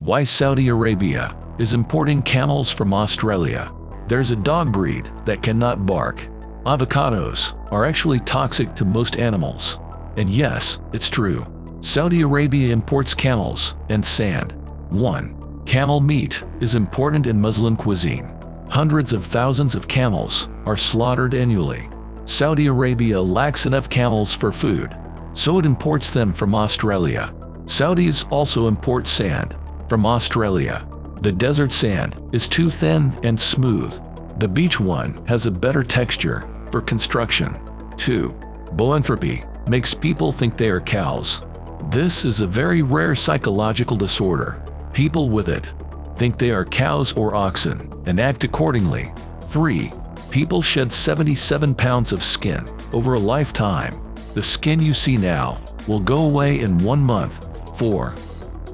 Why Saudi Arabia is importing camels from Australia. There's a dog breed that cannot bark. Avocados are actually toxic to most animals. And yes, it's true. Saudi Arabia imports camels and sand. 1. Camel meat is important in Muslim cuisine. Hundreds of thousands of camels are slaughtered annually. Saudi Arabia lacks enough camels for food, so it imports them from Australia. Saudis also import sand from Australia. The desert sand is too thin and smooth. The beach one has a better texture for construction. 2. Boanthropy makes people think they are cows. This is a very rare psychological disorder. People with it think they are cows or oxen and act accordingly. 3. People shed 77 pounds of skin over a lifetime. The skin you see now will go away in 1 month. 4.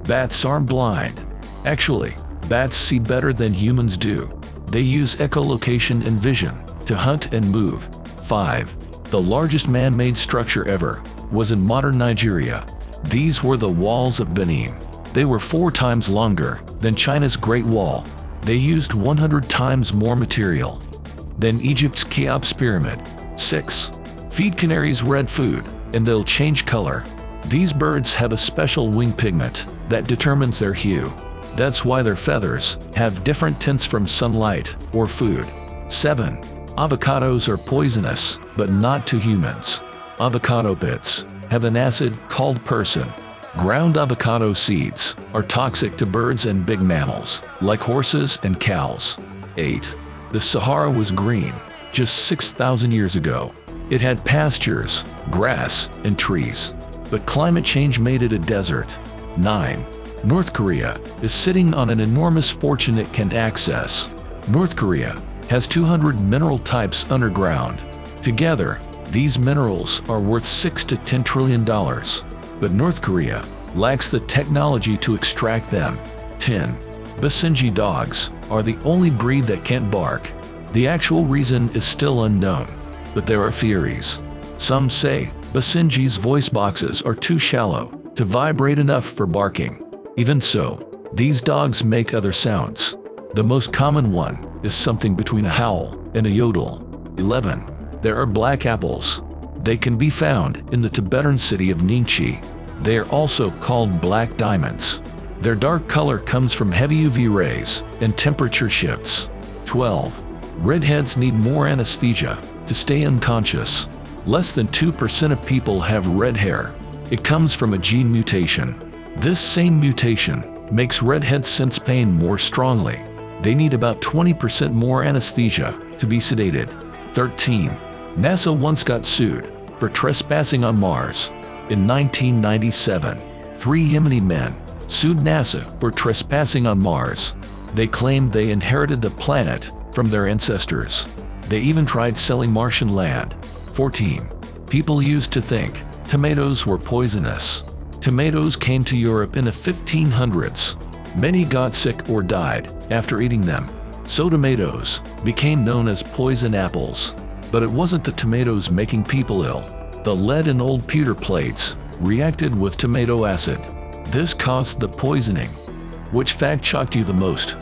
Bats aren't blind. Actually, bats see better than humans do. They use echolocation and vision to hunt and move. 5. The largest man-made structure ever was in modern Nigeria. These were the walls of Benin. They were 4 times longer than China's Great Wall. They used 100 times more material than Egypt's Cheops Pyramid. 6. Feed canaries red food, and they'll change color. These birds have a special wing pigment that determines their hue. That's why their feathers have different tints from sunlight or food. 7. Avocados are poisonous, but not to humans. Avocado pits have an acid called persin. Ground avocado seeds are toxic to birds and big mammals, like horses and cows. 8. The Sahara was green just 6,000 years ago. It had pastures, grass, and trees. But climate change made it a desert. 9. North Korea is sitting on an enormous fortune it can't access. North Korea has 200 mineral types underground. Together, these minerals are worth $6 to $10 trillion. But North Korea lacks the technology to extract them. 10. Binji dogs are the only breed that can't bark. The actual reason is still unknown, but there are theories. Some say Binji's voice boxes are too shallow to vibrate enough for barking. Even so, these dogs make other sounds. The most common one is something between a howl and a yodel. 11. There are black apples. They can be found in the Tibetan city of Ningxi. They are also called black diamonds. Their dark color comes from heavy UV rays and temperature shifts. 12. Redheads need more anesthesia to stay unconscious. Less than 2% of people have red hair. It comes from a gene mutation. This same mutation makes redheads sense pain more strongly. They need about 20% more anesthesia to be sedated. 13. NASA once got sued for trespassing on Mars. In 1997, 3 Yemeni men sued NASA for trespassing on Mars. They claimed they inherited the planet from their ancestors. They even tried selling Martian land. 14. People used to think tomatoes were poisonous. Tomatoes came to Europe in the 1500s. Many got sick or died after eating them, so tomatoes became known as poison apples. But it wasn't the tomatoes making people ill. The lead in old pewter plates reacted with tomato acid. This caused the poisoning. Which fact shocked you the most?